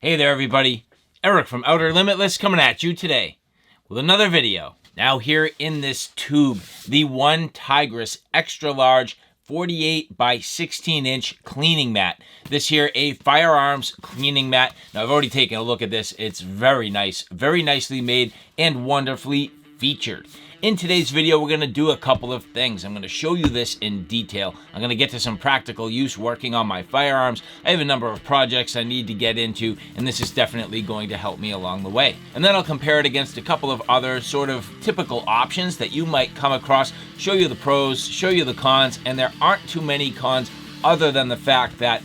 Hey there everybody, Eric from Outer Limitless coming at you today with another video. Now here in this tube, the one Tigris extra large 48 by 16 inch cleaning mat. This here, a firearms cleaning mat. Now I've already taken a look at this. It's very nice, very nicely made and wonderfully featured. In today's video, we're going to do a couple of things. I'm going to show you this in detail. I'm going to get to some practical use working on my firearms. I have a number of projects I need to get into, and this is definitely going to help me along the way. And then I'll compare it against a couple of other sort of typical options that you might come across, show you the pros, show you the cons, and there aren't too many cons other than the fact that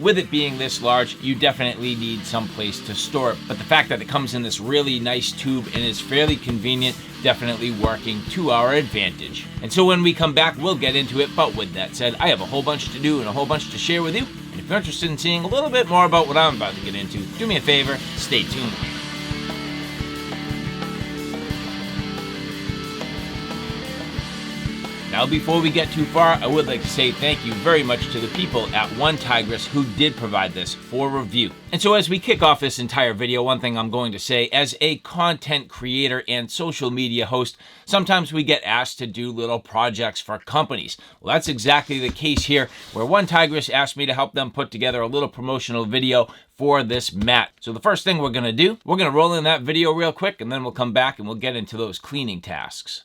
with it being this large, you definitely need some place to store it. But the fact that it comes in this really nice tube and is fairly convenient, definitely working to our advantage. And so when we come back, we'll get into it. But with that said, I have a whole bunch to do and a whole bunch to share with you. And if you're interested in seeing a little bit more about what I'm about to get into, do me a favor, stay tuned. Now, before we get too far, I would like to say thank you very much to the people at One Tigris who did provide this for review. And so as we kick off this entire video, one thing I'm going to say, as a content creator and social media host, sometimes we get asked to do little projects for companies. Well, that's exactly the case here, where One Tigris asked me to help them put together a little promotional video for this mat. So the first thing we're going to do, we're going to roll in that video real quick, and then we'll come back and we'll get into those cleaning tasks.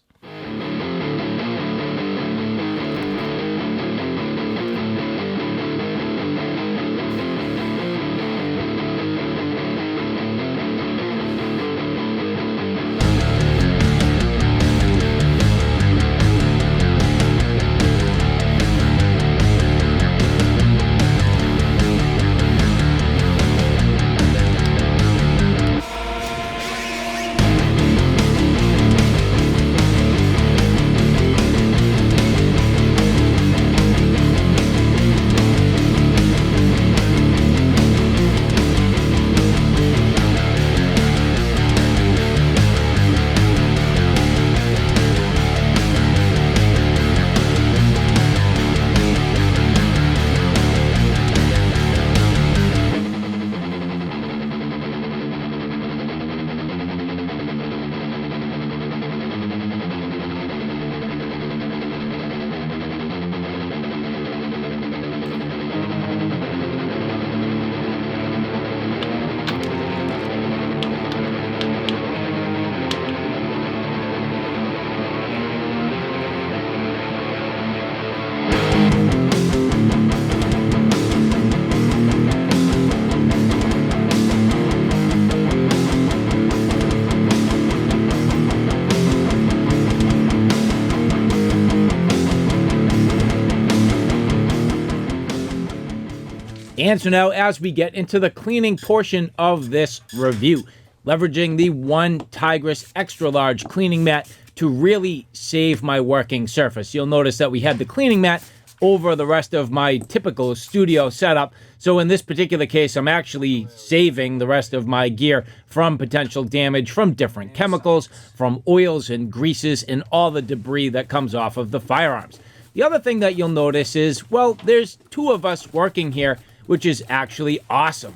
And so now as we get into the cleaning portion of this review, leveraging the one Tigris extra large cleaning mat to really save my working surface. You'll notice that we had the cleaning mat over the rest of my typical studio setup. So in this particular case, I'm actually saving the rest of my gear from potential damage from different chemicals, from oils and greases and all the debris that comes off of the firearms. The other thing that you'll notice is, well, there's two of us working here, which is actually awesome.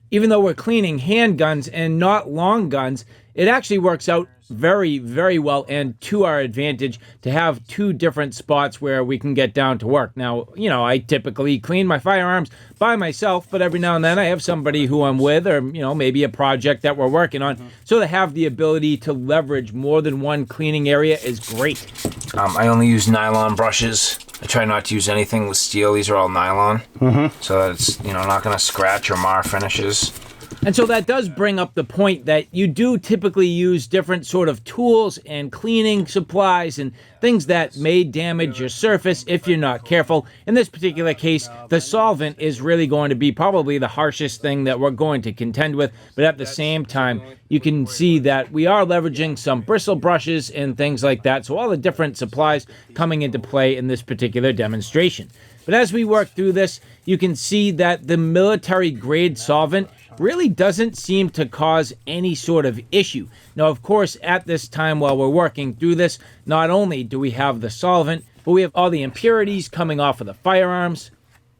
Even though we're cleaning handguns and not long guns, it actually works out very, very well and to our advantage to have two different spots where we can get down to work. Now, you know, I typically clean my firearms by myself, but every now and then I have somebody who I'm with, or, you know, maybe a project that we're working on. So to have the ability to leverage more than one cleaning area is great. I only use nylon brushes. I try not to use anything with steel. These are all nylon, so that it's, you know, not going to scratch or mar finishes. And so that does bring up the point that you do typically use different sort of tools and cleaning supplies and things that may damage your surface if you're not careful. In this particular case, the solvent is really going to be probably the harshest thing that we're going to contend with. But at the same time, you can see that we are leveraging some bristle brushes and things like that. So all the different supplies coming into play in this particular demonstration. But as we work through this, you can see that the military grade solvent really doesn't seem to cause any sort of issue. Now, of course, at this time while we're working through this, not only do we have the solvent, but we have all the impurities coming off of the firearms,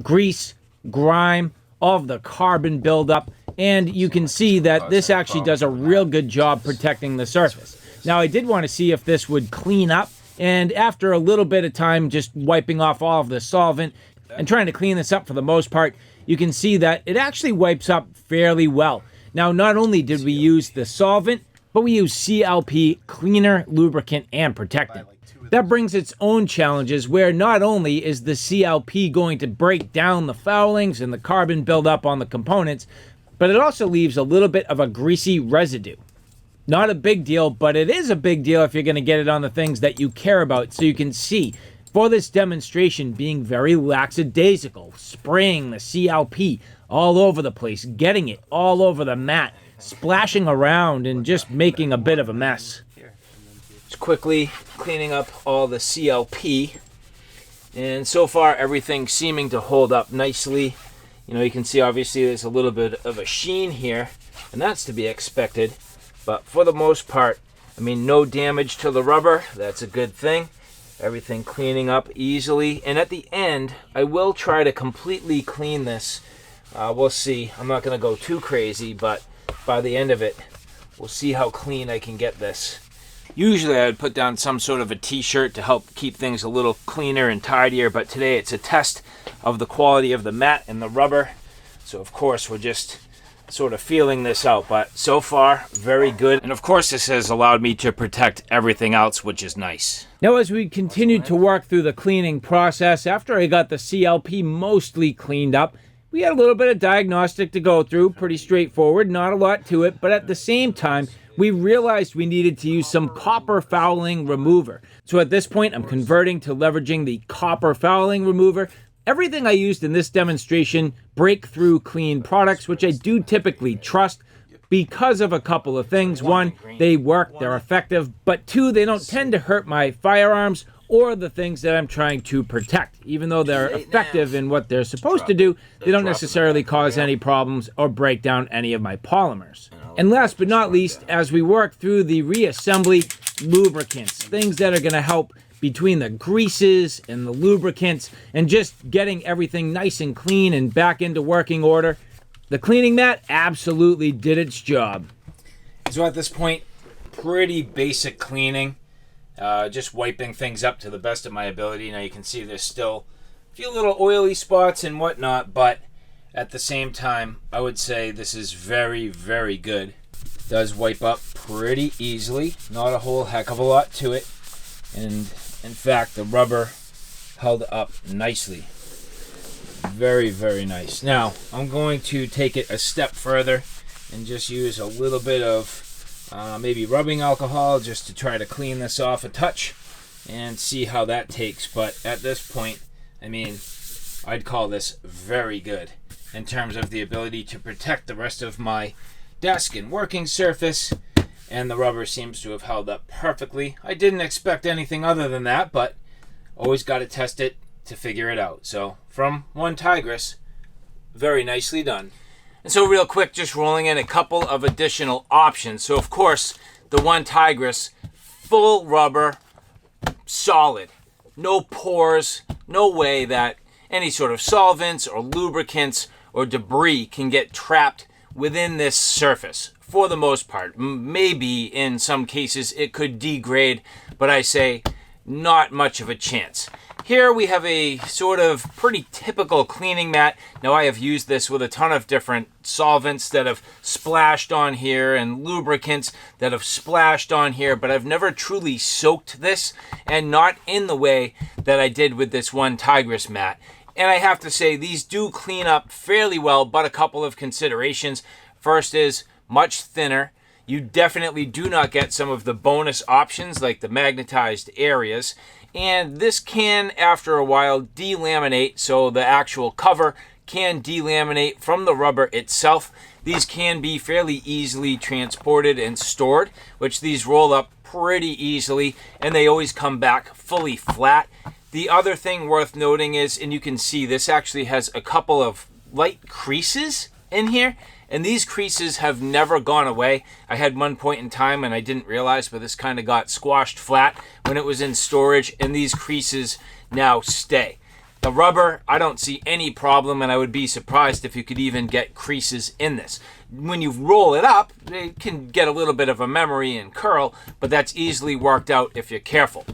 grease, grime, all of the carbon buildup, and you can see that this actually does a real good job protecting the surface. Now, I did want to see if this would clean up, and after a little bit of time just wiping off all of the solvent and trying to clean this up for the most part, you can see that it actually wipes up fairly well. Now, not only did we use the solvent, but we used CLP, cleaner, lubricant, and protectant. That brings its own challenges where not only is the CLP going to break down the foulings and the carbon buildup on the components, but it also leaves a little bit of a greasy residue. Not a big deal, but it is a big deal if you're going to get it on the things that you care about. So you can see, for this demonstration, being very lackadaisical, spraying the CLP all over the place, getting it all over the mat, splashing around, and just making a bit of a mess. Just quickly cleaning up all the CLP, and so far everything's seeming to hold up nicely. You know, you can see obviously there's a little bit of a sheen here, and that's to be expected, but for the most part, I mean, no damage to the rubber. That's a good thing. Everything cleaning up easily, and at the end I will try to completely clean this. We'll see. I'm not going to go too crazy, but by the end of it, we'll see how clean I can get this. Usually I would put down some sort of a t-shirt to help keep things a little cleaner and tidier, but today it's a test of the quality of the mat and the rubber. So of course we're just sort of feeling this out, but so far very good. And of course this has allowed me to protect everything else, which is nice. Now, as we continued to work through the cleaning process, after I got the CLP mostly cleaned up, we had a little bit of diagnostic to go through, pretty straightforward, not a lot to it, but at the same time, we realized we needed to use some copper fouling remover. So at this point, I'm converting to leveraging the copper fouling remover. Everything I used in this demonstration, breakthrough clean products, which I do typically trust because of a couple of things. One, they work, they're effective, but two, they don't tend to hurt my firearms or the things that I'm trying to protect. Even though they're effective in what they're supposed to do, they don't necessarily cause any problems or break down any of my polymers. And last but not least, as we work through the reassembly, lubricants, things that are going to help between the greases and the lubricants and just getting everything nice and clean and back into working order. The cleaning mat absolutely did its job. So at this point, pretty basic cleaning. Just wiping things up to the best of my ability. Now you can see there's still a few little oily spots and whatnot, but at the same time, I would say this is very, very good. It does wipe up pretty easily. Not a whole heck of a lot to it. And in fact, the rubber held up nicely. Very, very nice. Now, I'm going to take it a step further and just use a little bit of maybe rubbing alcohol just to try to clean this off a touch and see how that takes. But at this point, I mean, I'd call this very good in terms of the ability to protect the rest of my desk and working surface, and the rubber seems to have held up perfectly. I didn't expect anything other than that, but always got to test it to figure it out. So from one Tigris, very nicely done. And so real quick, just rolling in a couple of additional options. So of course, the one Tigris, full rubber, solid, no pores, no way that any sort of solvents or lubricants or debris can get trapped within this surface for the most part. Maybe in some cases it could degrade, but I say not much of a chance. Here we have a sort of pretty typical cleaning mat. Now I have used this with a ton of different solvents that have splashed on here and lubricants that have splashed on here, but I've never truly soaked this, and not in the way that I did with this one Tigris mat. And I have to say, these do clean up fairly well, but a couple of considerations. First is much thinner. You definitely do not get some of the bonus options like the magnetized areas. And this can, after a while, delaminate, so the actual cover can delaminate from the rubber itself. These can be fairly easily transported and stored, which these roll up pretty easily, and they always come back fully flat. The other thing worth noting is, and you can see this actually has a couple of light creases in here, and these creases have never gone away. I had one point in time and I didn't realize, but this kind of got squashed flat when it was in storage, and these creases now stay. The rubber, I don't see any problem, and I would be surprised if you could even get creases in this. When you roll it up, it can get a little bit of a memory and curl, but that's easily worked out if you're careful.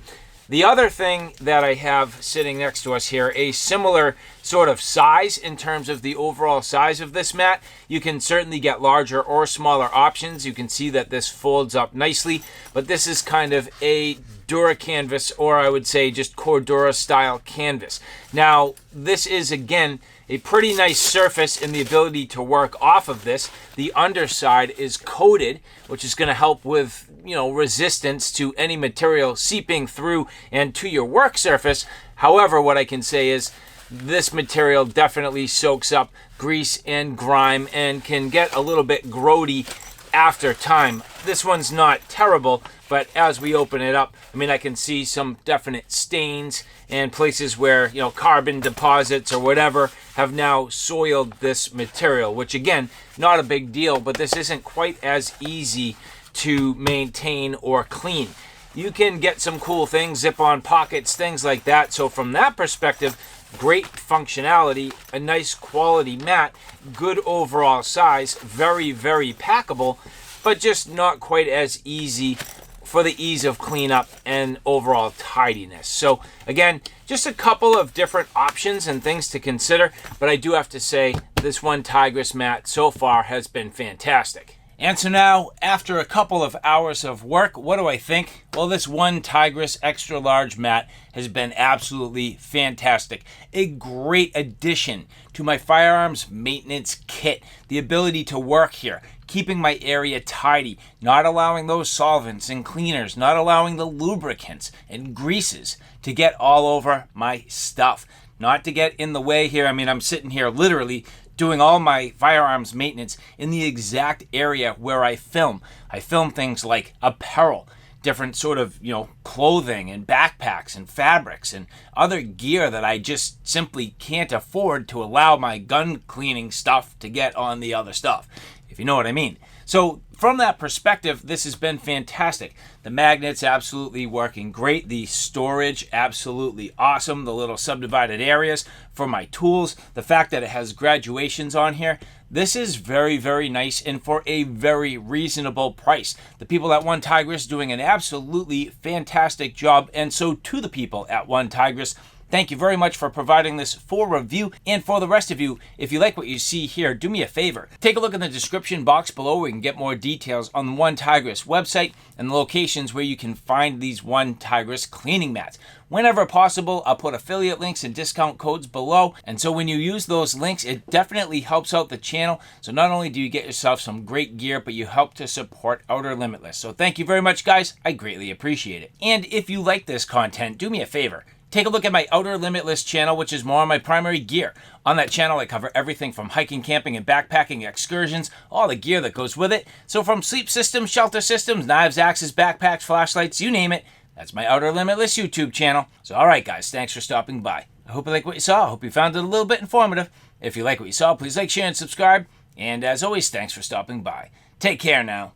The other thing that I have sitting next to us here, a similar sort of size in terms of the overall size of this mat. You can certainly get larger or smaller options. You can see that this folds up nicely, but this is kind of a Dura canvas, or I would say just Cordura style canvas. Now, this is again a pretty nice surface in the ability to work off of this. The underside is coated, which is going to help with, resistance to any material seeping through and to your work surface. However, what I can say is this material definitely soaks up grease and grime and can get a little bit grody after time. This one's not terrible, but as we open it up, I can see some definite stains and places where, carbon deposits or whatever have now soiled this material, which again, not a big deal, but this isn't quite as easy to maintain or clean. You can get some cool things, zip-on pockets, things like that. So from that perspective, great functionality, a nice quality mat, good overall size, very, very packable, but just not quite as easy for the ease of cleanup and overall tidiness. So again, just a couple of different options and things to consider, but I do have to say this one Tigris mat so far has been fantastic. And so now, after a couple of hours of work, what do I think? Well, this one Tigris extra large mat has been absolutely fantastic. A great addition to my firearms maintenance kit. The ability to work here, keeping my area tidy, not allowing those solvents and cleaners, not allowing the lubricants and greases to get all over my stuff. Not to get in the way here. I'm sitting here literally doing all my firearms maintenance in the exact area where I film. I film things like apparel, different sort of, clothing and backpacks and fabrics and other gear that I just simply can't afford to allow my gun cleaning stuff to get on the other stuff, if you know what I mean. So from that perspective, this has been fantastic. The magnets absolutely working great. The storage absolutely awesome. The little subdivided areas for my tools. The fact that it has graduations on here. This is very, very nice and for a very reasonable price. The people at One Tigris doing an absolutely fantastic job, and so to the people at One Tigris. Thank you very much for providing this for review. And for the rest of you, if you like what you see here, do me a favor. Take a look in the description box below where you can get more details on the One Tigris website and the locations where you can find these One Tigris cleaning mats. Whenever possible, I'll put affiliate links and discount codes below. And so when you use those links, it definitely helps out the channel. So not only do you get yourself some great gear, but you help to support Outer Limitless. So thank you very much, guys. I greatly appreciate it. And if you like this content, do me a favor. Take a look at my Outer Limitless channel, which is more on my primary gear. On that channel, I cover everything from hiking, camping, and backpacking excursions, all the gear that goes with it. So from sleep systems, shelter systems, knives, axes, backpacks, flashlights, you name it, that's my Outer Limitless YouTube channel. So alright guys, thanks for stopping by. I hope you like what you saw. I hope you found it a little bit informative. If you like what you saw, please like, share, and subscribe. And as always, thanks for stopping by. Take care now.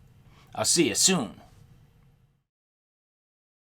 I'll see you soon.